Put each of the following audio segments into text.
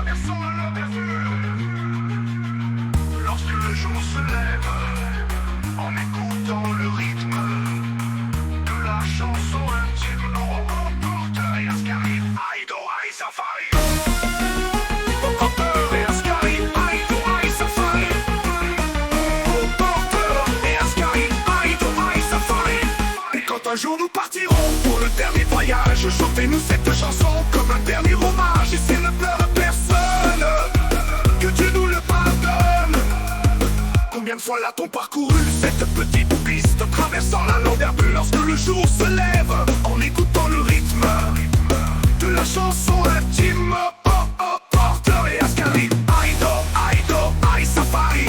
traversant l'aperçu. Lorsque le jour se lève, en écoutant le rythme de la chanson intime, Porter et Ascari, Aido, Aïe Safari. Porter et Ascari, Aido, Aïe Safari. Porter et Ascari, Aido, Aïe Safari. Et quand un jour nous partirons pour le dernier voyage, chantez-nous cette chanson comme un dernier hommage. Et s'il ne pleure personne, que Dieu nous le pardonne. Combien de fois l'a-t-on parcouru cette petite piste, traversant la longueur lorsque le jour se lève, en écoutant le rythme de la chanson intime. Oh oh, Porter et Ascari, Aido, Aido, Aïe Safari.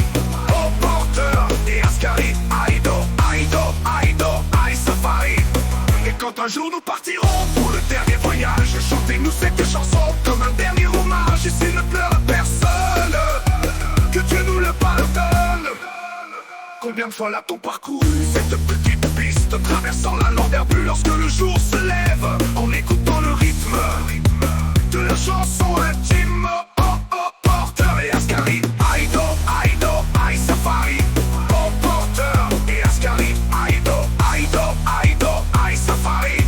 Oh Porter et Ascari, Aido, Aido, Aido, Aïe Safari. Et quand un jour nous partirons pour le dernier voyage, chantez-nous cette chanson comme un dernier hommage. Et s'il ne pleure personne, que Dieu nous le pardonne. Combien de fois l'a-t-on parcouru cette petite piste, traversant la longueur lorsque le jour se lève, en écoutant le rythme de la chanson intime. Oh oh, Porter et Ascari, Aido, Aido, Aïe Safari. Oh Porter et Ascari, Aido, Aido, Aido, Aïe Safari.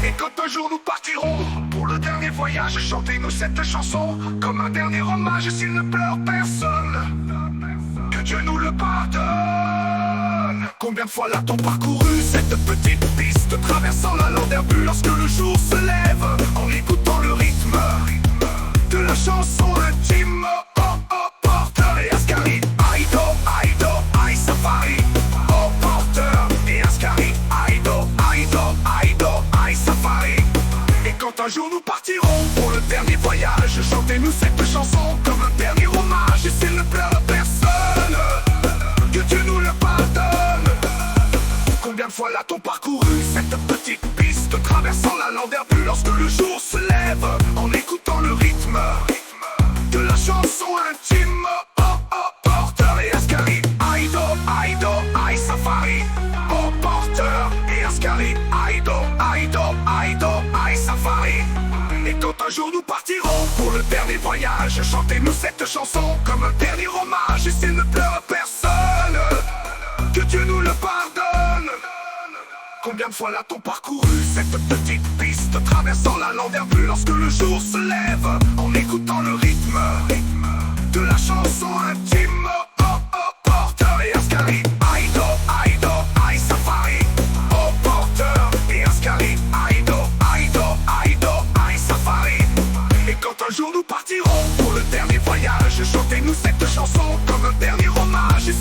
Et quand un jour nous partirons pour le dernier voyage, chantez-nous cette chanson comme un dernier hommage. Et s'il ne pleure personne, que Dieu nous le pardonne. Combien de fois l'a-t-on parcouru cette petite piste, traversant la longueur lorsque le jour se lève, en écoutant le rythme de la chanson intime. Oh oh, Porter et Ascari, Aido, Aido, Aïe Safari. Oh Porter et Ascari, Aido, Aido, Aido, Aïe Safari. Et quand un jour nous partirons pour le dernier voyage, chantez-nous cette chanson comme un dernier hommage. Et s'il ne pleure personne, que Dieu nous le pardonne. Combien de fois l'a-t-on parcouru cette petite piste, traversant la longueur lorsque le jour se lève, en écoutant le rythme de la chanson intime. Oh oh, Porter et Ascari, Aido, Aido, Aïe Safari. Oh Porter et Ascari, Aido, Aido, Aido, Aïe Safari. Et quand un jour nous partirons pour le dernier voyage, chantez-nous cette chanson comme un dernier hommage. Et s'il ne pleure personne, que Dieu nous le pardonne. Combien de fois l'a-t-on parcouru cette petite piste, traversant la longueur lorsque le jour se lève, en écoutant le rythme de la chanson intime. Oh oh, Porter et Ascari, Aido, Aido, Aïe Safari. Oh Porter et Ascari, Aido, Aido, Aido, Aïe Safari. Et quand un jour nous partirons pour le dernier voyage, chantez-nous cette chanson comme un dernier hommage. Et